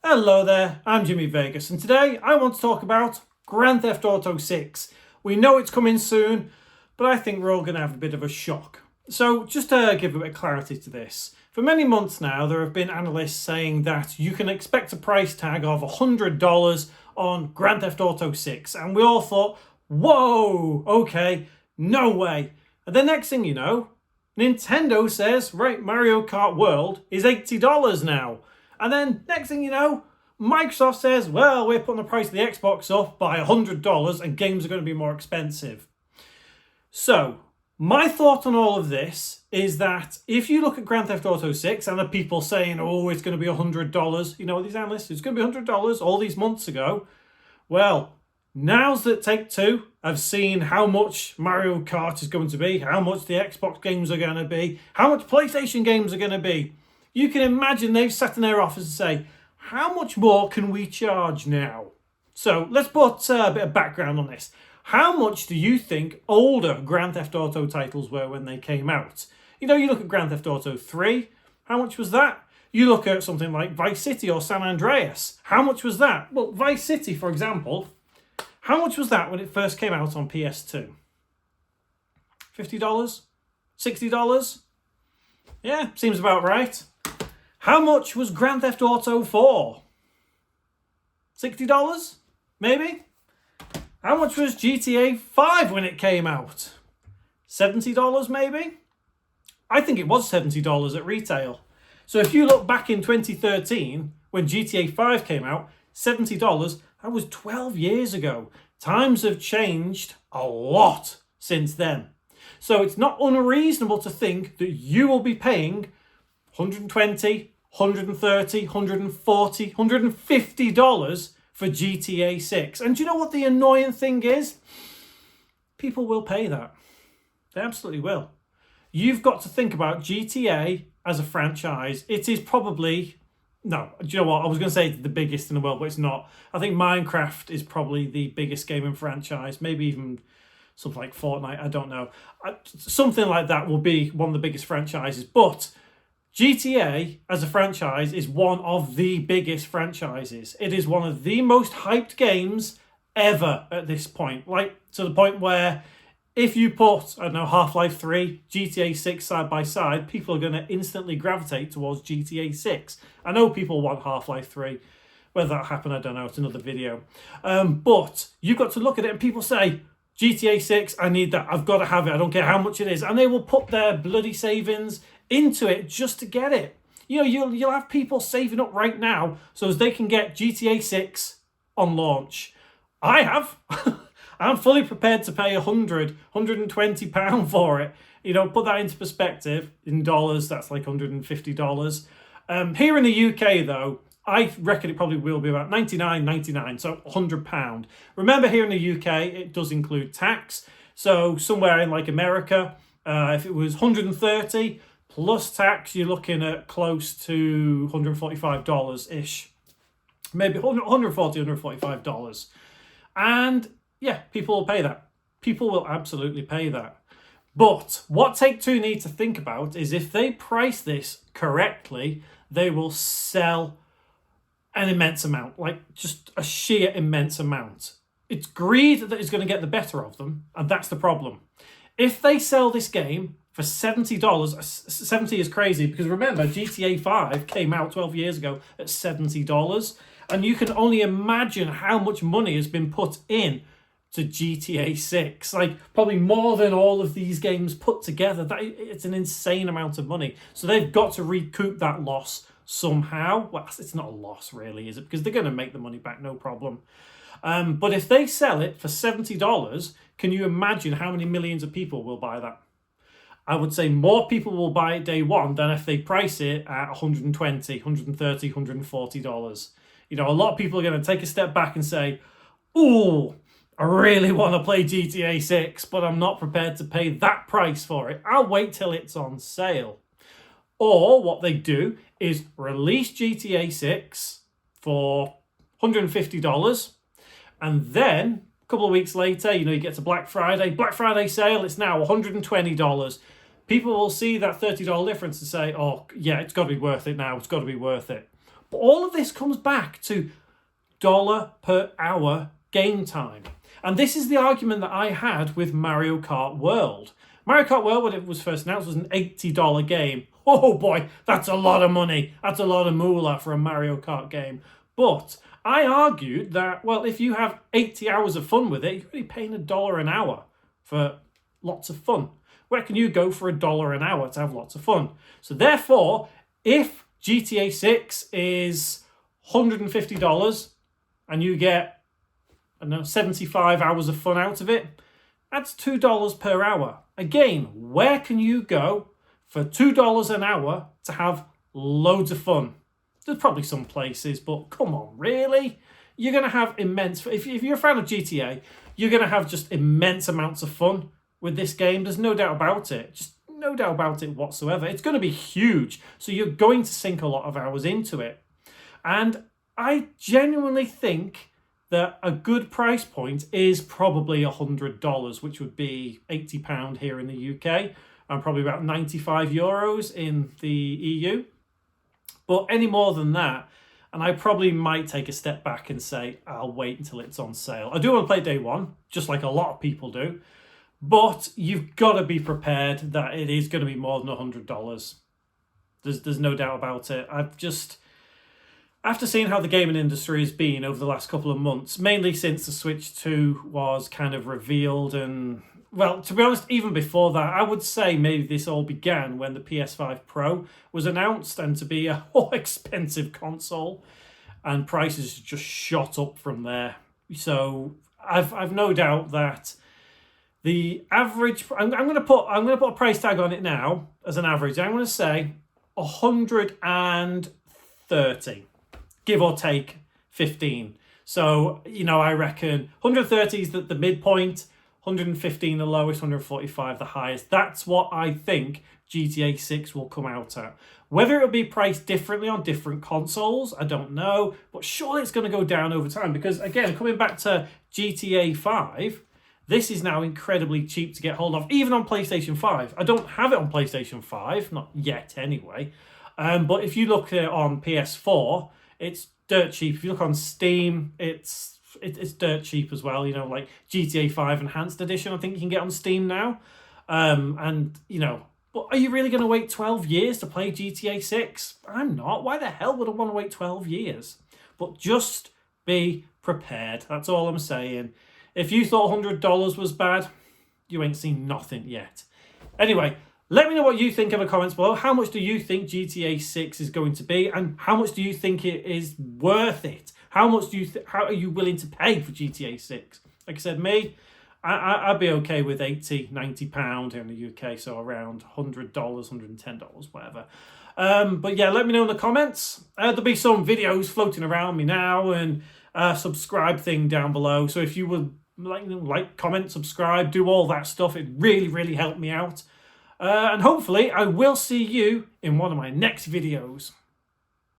Hello there, I'm Jimmy Vegas, and today I want to talk about Grand Theft Auto 6. We know it's coming soon, but I think we're all going to have a bit of a shock. So, just to give a bit of clarity to this, for many months now, there have been analysts saying that you can expect a price tag of $100 on Grand Theft Auto 6, and we all thought, whoa, okay, no way. And the next thing you know, Nintendo says, right, Mario Kart World is $80 now. And then next thing you know, Microsoft says, well, we're putting the price of the Xbox up by $100 and games are going to be more expensive. So, my thought on all of this is that if you look at Grand Theft Auto 6 and the people saying, oh, it's going to be $100, you know, these analysts, it's going to be $100 all these months ago. Well, now's that Take-Two have seen how much Mario Kart is going to be, how much the Xbox games are going to be, how much PlayStation games are going to be. You can imagine they've sat in their office and say, how much more can we charge now? So let's put a bit of background on this. How much do you think older Grand Theft Auto titles were when they came out? You know, you look at Grand Theft Auto 3, how much was that? You look at something like Vice City or San Andreas, how much was that? Well, Vice City, for example, how much was that when it first came out on PS2? $50? $60? Yeah, seems about right. How much was Grand Theft Auto 4? $60? Maybe? How much was GTA 5 when it came out? $70 maybe? I think it was $70 at retail. So if you look back in 2013, when GTA 5 came out, $70, that was 12 years ago. Times have changed a lot since then. So it's not unreasonable to think that you will be paying $120, $130, $140, $150 for GTA 6. And do you know what the annoying thing is? People will pay that. They absolutely will. You've got to think about GTA as a franchise. It is probably... No, do you know what? I was going to say the biggest in the world, but it's not. I think Minecraft is probably the biggest gaming franchise. Maybe even something like Fortnite. I don't know. Something like that will be one of the biggest franchises. But GTA as a franchise is one of the biggest franchises. It is one of the most hyped games ever at this point. Like, to the point where if you put, I don't know, Half-Life 3, GTA 6 side by side, people are going to instantly gravitate towards GTA 6. I know people want Half-Life 3. Whether that happened, I don't know. It's another video. But you've got to look at it and people say, GTA 6, I need that. I've got to have it. I don't care how much it is. And they will put their bloody savings into it just to get it. You know, you'll have people saving up right now so as they can get GTA 6 on launch. I have. I'm fully prepared to pay £120 for it. You know, put that into perspective. In dollars, that's like $150. Here in the UK, though, I reckon it probably will be about $99.99, so £100. Remember, here in the UK, it does include tax. So somewhere in like America, if it was $130 plus tax, you're looking at close to $145-ish. Maybe $140, $145. And yeah, people will pay that. People will absolutely pay that. But what Take-Two need to think about is if they price this correctly, they will sell an immense amount, like just a sheer immense amount. It's greed that is going to get the better of them, and that's the problem. If they sell this game for $70, 70 is crazy because remember, GTA 5 came out 12 years ago at $70, and you can only imagine how much money has been put in to GTA 6. Like, probably more than all of these games put together. It's an insane amount of money. So they've got to recoup that loss somehow. Well, it's not a loss really, is it? Because they're going to make the money back, no problem. But if they sell it for $70, can you imagine how many millions of people will buy that? I would say more people will buy it day one than if they price it at $120, $130, $140. You know, a lot of people are going to take a step back and say, ooh, I really want to play GTA 6, but I'm not prepared to pay that price for it. I'll wait till it's on sale. Or what they do is release GTA 6 for $150, and then a couple of weeks later, you know, you get to Black Friday sale, it's now $120. People will see that $30 difference and say, oh, yeah, it's got to be worth it now. It's got to be worth it. But all of this comes back to dollar per hour game time. And this is the argument that I had with Mario Kart World. Mario Kart World, when it was first announced, was an $80 game. Oh boy, that's a lot of money. That's a lot of moolah for a Mario Kart game. But I argued that, well, if you have 80 hours of fun with it, you're only paying $1 an hour for lots of fun. Where can you go for $1 an hour to have lots of fun? So therefore, if GTA 6 is $150 and you get, I don't know, 75 hours of fun out of it, that's $2 per hour. Again, where can you go for $2 an hour to have loads of fun? There's probably some places, but come on, really? You're going to have immense... If you're a fan of GTA, you're going to have just immense amounts of fun with this game. There's no doubt about it. Just no doubt about it whatsoever. It's going to be huge, so you're going to sink a lot of hours into it. And I genuinely think that a good price point is probably $100, which would be £80 here in the UK, and probably about €95 in the EU. But any more than that, and I probably might take a step back and say, I'll wait until it's on sale. I do want to play day one, just like a lot of people do. But you've got to be prepared that it is going to be more than $100. There's no doubt about it. After seeing how the gaming industry has been over the last couple of months, mainly since the Switch 2 was kind of revealed and, well, to be honest, even before that, I would say maybe this all began when the PS5 Pro was announced and to be a more expensive console, and prices just shot up from there. So I've no doubt that the average, I'm going to put a price tag on it now as an average. I'm going to say 130. Give or take 15. So, I reckon 130 is the midpoint, 115 the lowest, 145 the highest. That's what I think GTA 6 will come out at. Whether it'll be priced differently on different consoles, I don't know. But surely it's going to go down over time because, again, coming back to GTA 5, this is now incredibly cheap to get hold of, even on PlayStation 5. I don't have it on PlayStation 5, not yet anyway. But if you look at it on PS4, it's dirt cheap. If you look on Steam, it's dirt cheap as well. Like GTA 5 Enhanced Edition, I think you can get on Steam now. But are you really going to wait 12 years to play GTA 6? I'm not. Why the hell would I want to wait 12 years? But just be prepared. That's all I'm saying. If you thought $100 was bad, you ain't seen nothing yet. Anyway, let me know what you think in the comments below. How much do you think GTA 6 is going to be? And how much do you think it is worth it? How much how are you willing to pay for GTA 6? Like I said, me, I'd be okay with £80, £90 here in the UK. So around $100, $110, whatever. But yeah, let me know in the comments. There'll be some videos floating around me now and subscribe thing down below. So if you would like, comment, subscribe, do all that stuff, it really, really helped me out. And hopefully I will see you in one of my next videos.